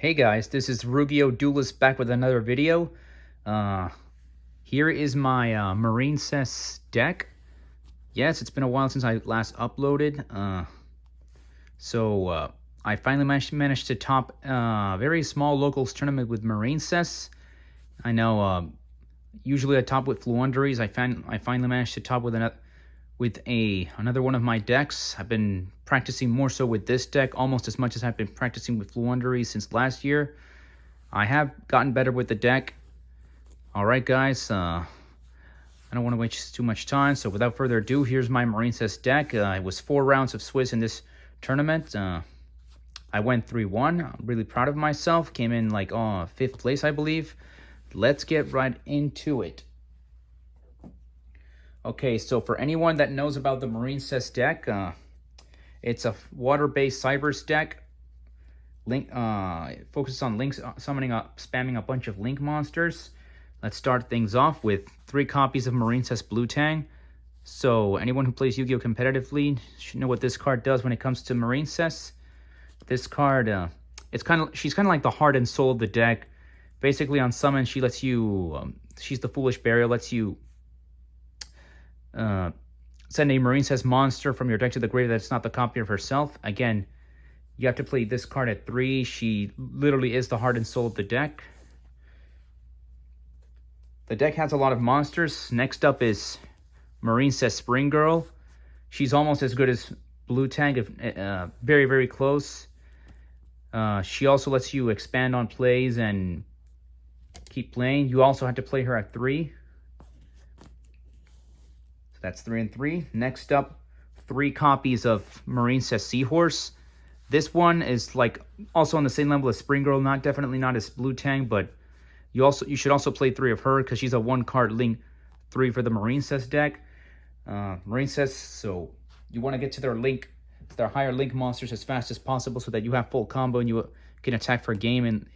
Hey guys, this is Rugio Duelist back with another video. Here is my Marincess deck. Yes, it's been a while since I last uploaded. I finally managed to top a very small locals tournament with Marincess. I know usually I top with Fluunderies. I finally managed to top with another one of my decks. I've been practicing more so with this deck almost as much as I've been practicing with Fluunderies since last year. I have gotten better with the deck. Alright guys, I don't want to waste too much time, so without further ado, here's my Marincess deck. It was 4 rounds of Swiss in this tournament. I went 3-1. I'm really proud of myself. Came in like 5th place, I believe. Let's get right into it. Okay, so for anyone that knows about the Marincess deck, it's a water-based Cybers deck. It focuses on links, spamming a bunch of link monsters. Let's start things off with 3 copies of Marincess Blue Tang. So anyone who plays Yu-Gi-Oh! Competitively should know what this card does when it comes to Marincess. This card, she's kind of like the heart and soul of the deck. Basically, on summon, she lets you, she's the Foolish Burial, lets you send a Marincess monster from your deck to the grave that's not the copy of herself. Again, you have to play this card at 3. She literally is the heart and soul of the deck. The deck has a lot of monsters. Next up is Marincess Spring Girl. She's almost as good as Blue Tang, if very, very close. She also lets you expand on plays and keep playing. You also have to play her at 3. That's 3 and 3. Next up, 3 copies of Marincess Seahorse. This one is like also on the same level as Spring Girl, definitely not as Blue Tang, but you should also play 3 of her because she's a 1-card link 3 for the Marincess deck. Marincess, so you want to get to their higher link monsters as fast as possible so that you have full combo and you can attack for game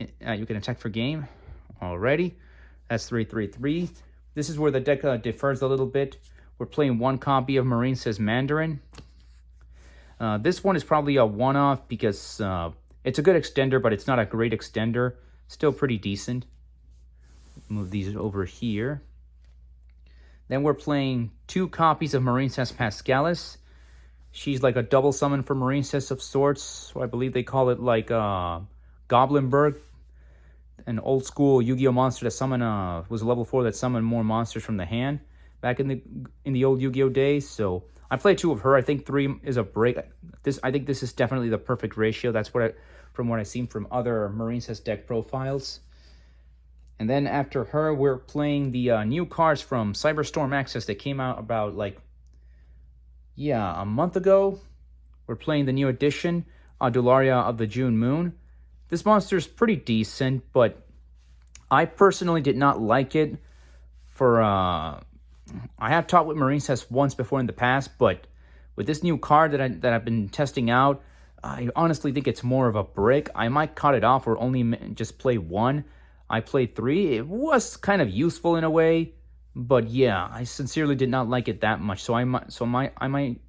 Alrighty, that's 3, 3, 3. This is where the deck differs a little bit. We're playing 1 copy of Marincess Mandarin. This one is probably a one-off because it's a good extender, but it's not a great extender. Still pretty decent. Move these over here. Then we're playing 2 copies of Marincess Pascalis. She's like a double summon for Marincess of sorts. So I believe they call it like Goblinberg. An old school Yu-Gi-Oh monster that was a level 4 that summoned more monsters from the hand back in the old Yu-Gi-Oh days. So I played 2 of her. I think 3 is a break. I think this is definitely the perfect ratio. That's from what I've seen from other Marincess deck profiles. And then after her, we're playing the new cards from Cyberstorm Access that came out about a month ago. We're playing the new edition, Adularia of the June Moon. This monster is pretty decent, but I personally did not like it. I have taught with Marincess once before in the past, but with this new card that I've been testing out, I honestly think it's more of a brick. I might cut it off or only just play 1. I played 3. It was kind of useful in a way, but yeah, I sincerely did not like it that much. So I might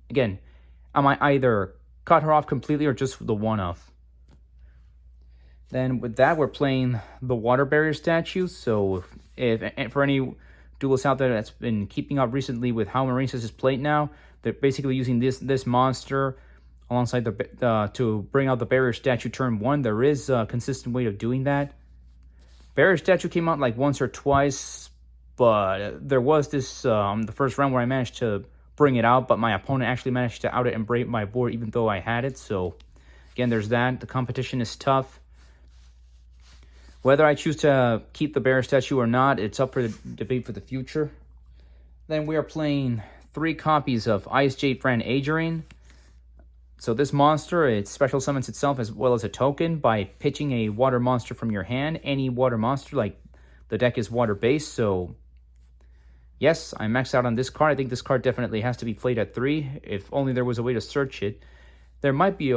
either cut her off completely or just the one-off. Then with that, we're playing the Water Barrier statue. So if for any duelists out there that's been keeping up recently with how Marincess is played now, they're basically using this monster alongside to bring out the Barrier statue turn 1. There is a consistent way of doing that. Barrier statue came out like once or twice, but there was this the first round where I managed to bring it out, but my opponent actually managed to out it and break my board even though I had it. So again, there's that. The competition is tough. Whether I choose to keep the Barrier statue or not, it's up for the debate for the future. Then we are playing 3 copies of Ice Jade Friend Agerine. So this monster, it special summons itself as well as a token by pitching a water monster from your hand. Any water monster, like the deck is water-based, so yes, I maxed out on this card. I think this card definitely has to be played at 3. If only there was a way to search it. There might be.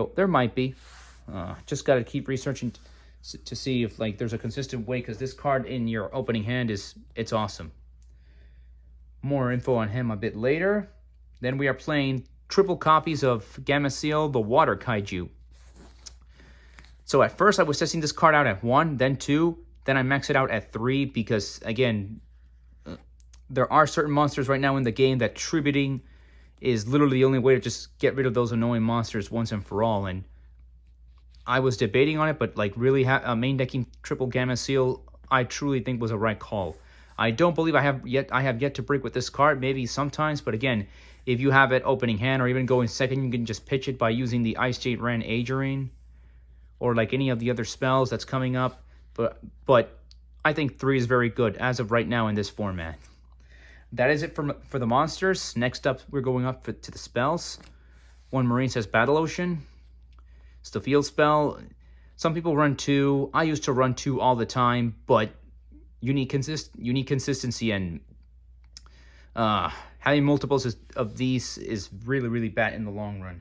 Just got to keep researching to see if there's a consistent way, because this card in your opening hand it's awesome. More info on him a bit later. Then we are playing triple copies of Gamma Seal, the Water Kaiju. So at first I was testing this card out at 1, then 2, then I maxed it out at 3 because, again, there are certain monsters right now in the game that tributing is literally the only way to just get rid of those annoying monsters once and for all. And I was debating on it, but like really main decking triple Gamma Seal, I truly think was a right call. I don't believe I have yet to break with this card, maybe sometimes, but again, if you have it opening hand or even going second, you can just pitch it by using the Ice Jade Ran Agerine or like any of the other spells that's coming up. But I think 3 is very good as of right now in this format. That is it for the monsters. Next up, we're going up to the spells. 1 Marincess Battle Ocean. It's the field spell. Some people run 2. I used to run 2 all the time, but you need consistency, and having multiples of these is really, really bad in the long run.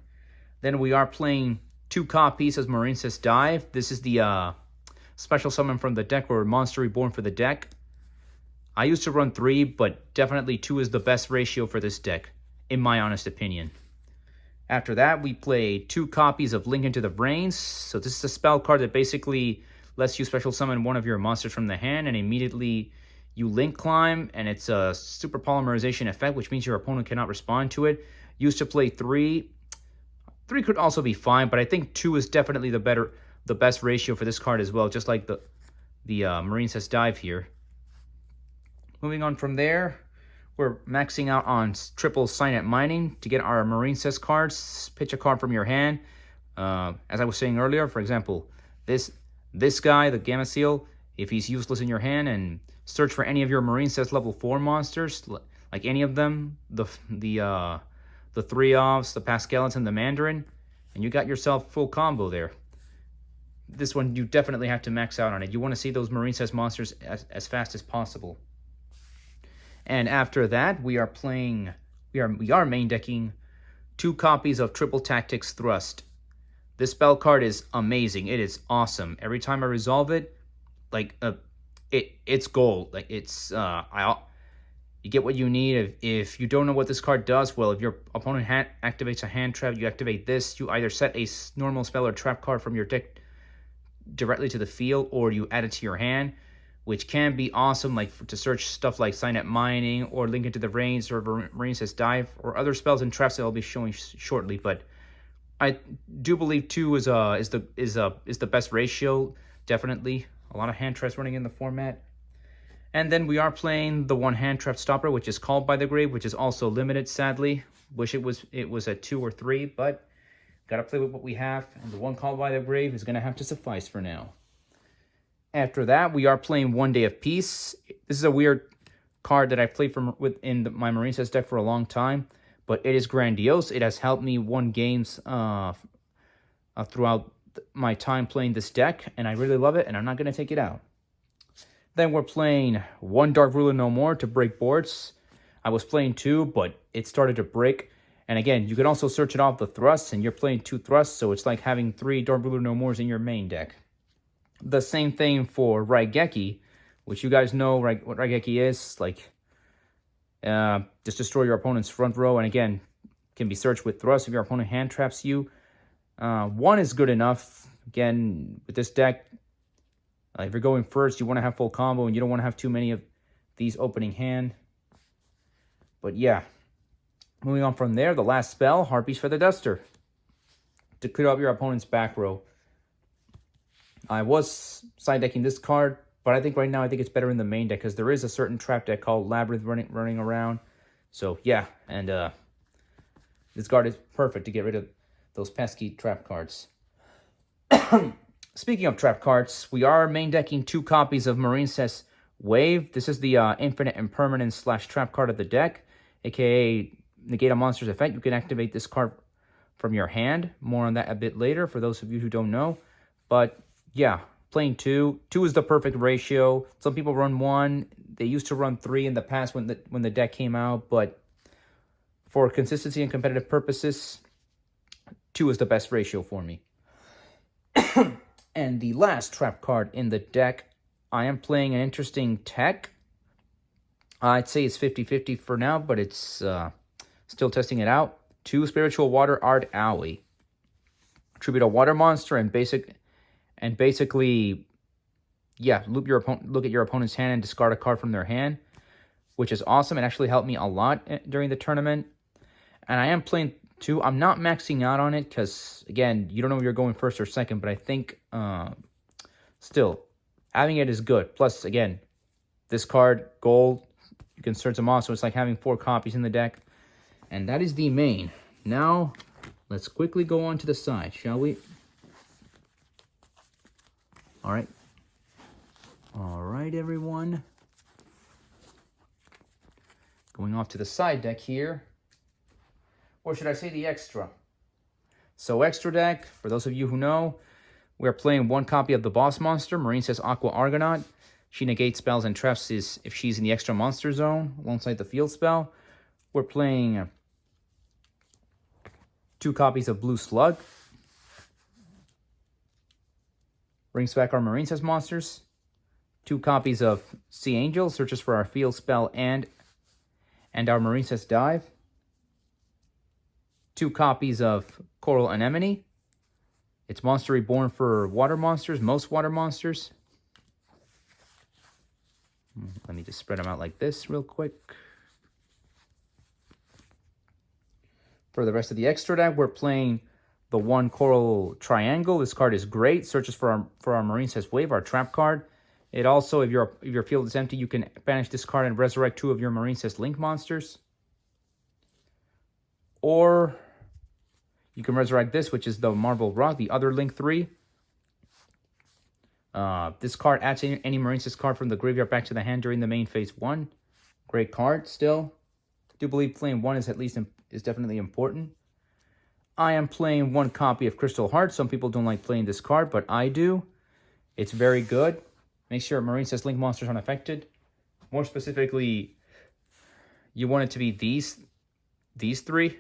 Then we are playing 2 copies of Marincess Dive. This is the special summon from the deck, or Monster Reborn for the deck. I used to run 3, but definitely 2 is the best ratio for this deck, in my honest opinion. After that, we play 2 copies of Link into the Brains. So this is a spell card that basically lets you special summon one of your monsters from the hand, and immediately you Link Climb, and it's a super polymerization effect, which means your opponent cannot respond to it. Used to play 3. 3 could also be fine, but I think 2 is definitely the best ratio for this card as well, just like the Marincess Dive here. Moving on from there, we're maxing out on triple Signet Mining to get our Marincess cards. Pitch a card from your hand. As I was saying earlier, for example, this guy, the Gamma Seal, if he's useless in your hand, and search for any of your Marincess level 4 monsters, like any of them, the 3-offs, the Pascalatan, the Mandarin, and you got yourself full combo there. This one, you definitely have to max out on it. You want to see those Marincess monsters as fast as possible. And after that, we are main decking 2 copies of Triple Tactics Thrust. This spell card is amazing. It is awesome. Every time I resolve it, like it's gold. Like it's you get what you need. If you don't know what this card does, well, if your opponent activates a hand trap, you activate this. You either set a normal spell or trap card from your deck directly to the field, or you add it to your hand, which can be awesome, like to search stuff like Signet Mining or Link into the Brains or Marincess Dive or other spells and traps that I'll be showing shortly. But I do believe 2 is the best ratio. Definitely a lot of hand traps running in the format. And then we are playing the 1 hand trap stopper, which is Called by the Grave, which is also limited. Sadly, wish it was at 2 or 3, but gotta play with what we have. And the 1 Called by the Grave is gonna have to suffice for now. After that, we are playing 1 Day of Peace. This is a weird card that I played within my Marincess deck for a long time, but it is grandiose. It has helped me win games throughout my time playing this deck, and I really love it, and I'm not going to take it out. Then we're playing 1 Dark Ruler No More to break boards. I was playing 2, but it started to break. And again, you can also search it off the thrusts, and you're playing 2 thrusts, so it's like having 3 Dark Ruler No Mores in your main deck. The same thing for Raigeki, which you guys know what Raigeki is. Like, just destroy your opponent's front row, and again, can be searched with thrust if your opponent hand traps you. 1 is good enough. Again, with this deck, if you're going first, you want to have full combo, and you don't want to have too many of these opening hand. But yeah, moving on from there, the last spell, Harpy's Feather Duster, to clear up your opponent's back row. I was side decking this card, but I think right now it's better in the main deck because there is a certain trap deck called Labyrinth running around. So yeah, and this card is perfect to get rid of those pesky trap cards. Speaking of trap cards, we are main decking 2 copies of Marincess Wave. This is the Infinite Impermanence / trap card of the deck, aka negate a monster's effect. You can activate this card from your hand. More on that a bit later for those of you who don't know. But yeah, playing 2. 2 is the perfect ratio. Some people run 1. They used to run 3 in the past when the deck came out, but for consistency and competitive purposes, 2 is the best ratio for me. And the last trap card in the deck, I am playing an interesting tech. I'd say it's 50-50 for now, but it's still testing it out. 2 Spiritual Water Art Alley. Tribute a water monster and and basically, yeah, look at your opponent's hand and discard a card from their hand, which is awesome. It actually helped me a lot during the tournament. And I am playing two. I'm not maxing out on it because, again, you don't know if you're going first or second, but I think still having it is good. Plus, again, this card, gold, you can search them off, so it's like having 4 copies in the deck. And that is the main. Now, let's quickly go on to the side, shall we? All right. All right, everyone. Going off to the side deck here. Or should I say the extra? So extra deck, for those of you who know, we're playing 1 copy of the boss monster, Marincess Aqua Argonaut. She negates spells and traps if she's in the extra monster zone, alongside the field spell. We're playing 2 copies of Blue Slug. Brings back our Marincess monsters. 2 copies of Sea Angel, searches for our field spell and our Marincess Dive. 2 copies of Coral Anemone. It's Monster Reborn for water monsters, most water monsters. Let me just spread them out like this real quick. For the rest of the extra deck, we're playing the 1 Coral Triangle. This card is great. Searches for our Marincess Wave, our trap card. It also, if your field is empty, you can banish this card and resurrect 2 of your Marincess Link monsters. Or you can resurrect this, which is the Marble Rock, the other Link 3. This card adds any Marincess card from the graveyard back to the hand during the main phase 1. Great card still. I do believe playing 1 is definitely important. I am playing 1 copy of Crystal Heart. Some people don't like playing this card, but I do. It's very good. Make sure Marincess Link monsters are unaffected. More specifically, you want it to be these 3.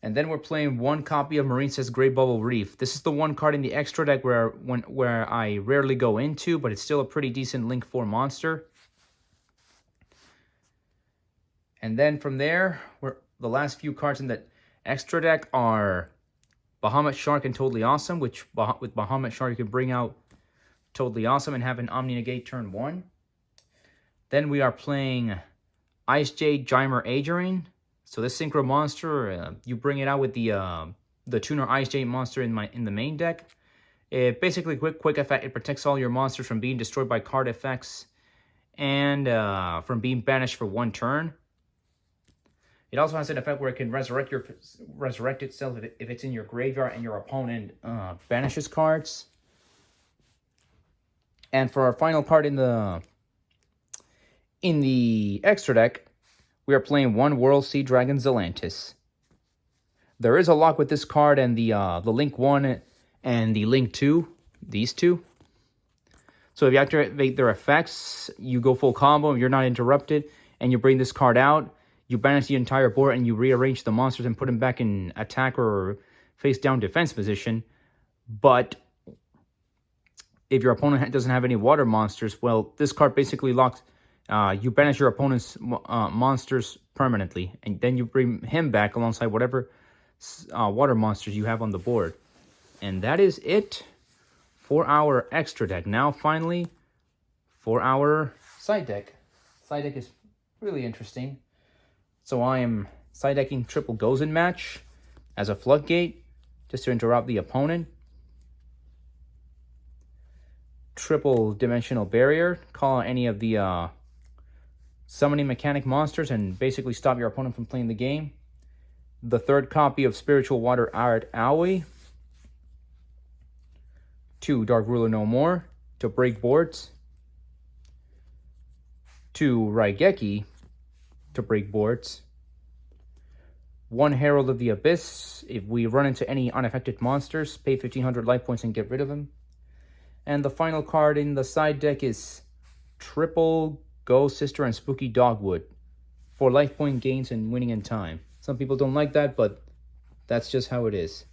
And then we're playing 1 copy of Marincess Grey Bubble Reef. This is the 1 card in the extra deck where I rarely go into, but it's still a pretty decent Link 4 monster. And then from there, the last few cards in the extra deck are Bahamut Shark and Totally Awesome, which with Bahamut Shark you can bring out Totally Awesome and have an Omni Negate turn 1. Then we are playing Ice Jade Gymer Agerine. So this Synchro monster, you bring it out with the Tuner Ice Jade monster in the main deck. It basically quick effect. It protects all your monsters from being destroyed by card effects and from being banished for 1 turn. It also has an effect where it can resurrect itself if it's in your graveyard and your opponent banishes cards. And for our final card in the extra deck, we are playing 1 World Sea Dragon Zelantis. There is a lock with this card and the Link 1 and the Link 2, these 2. So if you activate their effects, you go full combo, you're not interrupted, and you bring this card out, you banish the entire board and you rearrange the monsters and put them back in attack or face down defense position. But if your opponent doesn't have any water monsters, well, this card basically locks. You banish your opponent's monsters permanently, and then you bring him back alongside whatever water monsters you have on the board. And that is it for our extra deck. Now, finally, for our side deck. Side deck is really interesting. So I am side decking triple Gozen Match as a Floodgate, just to interrupt the opponent. Triple Dimensional Barrier, call out any of the summoning mechanic monsters and basically stop your opponent from playing the game. The 3rd copy of Spiritual Water Art Aoi. 2 Dark Ruler No More to break boards. 2 Raigeki to break boards. 1 Herald of the Abyss. If we run into any unaffected monsters, pay 1,500 life points and get rid of them. And the final card in the side deck is triple Ghost Sister and Spooky Dogwood for life point gains and winning in time. Some people don't like that, but that's just how it is.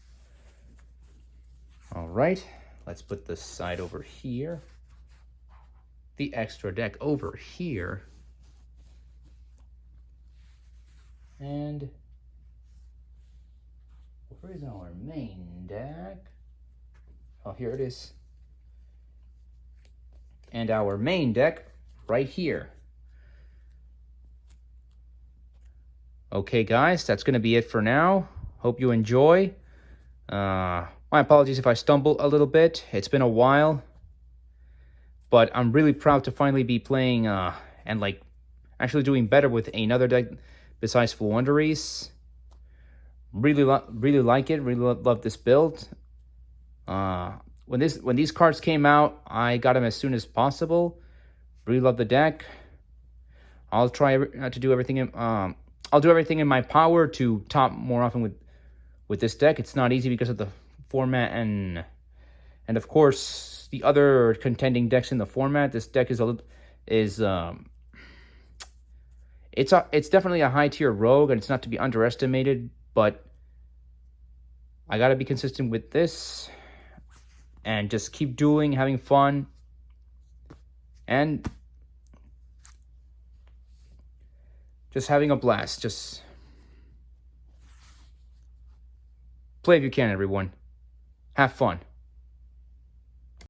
All right, let's put this side over here. The extra deck over here. And where is our main deck? Oh, here it is. And our main deck right here. Okay, guys, that's going to be it for now. Hope you enjoy. My apologies if I stumble a little bit. It's been a while. But I'm really proud to finally be playing and like actually doing better with another deck besides Floowandereeze. Really like it. Really love this build. When these cards came out, I got them as soon as possible. Really love the deck. I'll try to do everything in I'll do everything in my power to top more often with this deck. It's not easy because of the format and of course the other contending decks in the format. This deck is it's definitely a high tier rogue and it's not to be underestimated, but I gotta be consistent with this and just keep dueling, having fun, and just having a blast. Just play if you can, everyone. Have fun.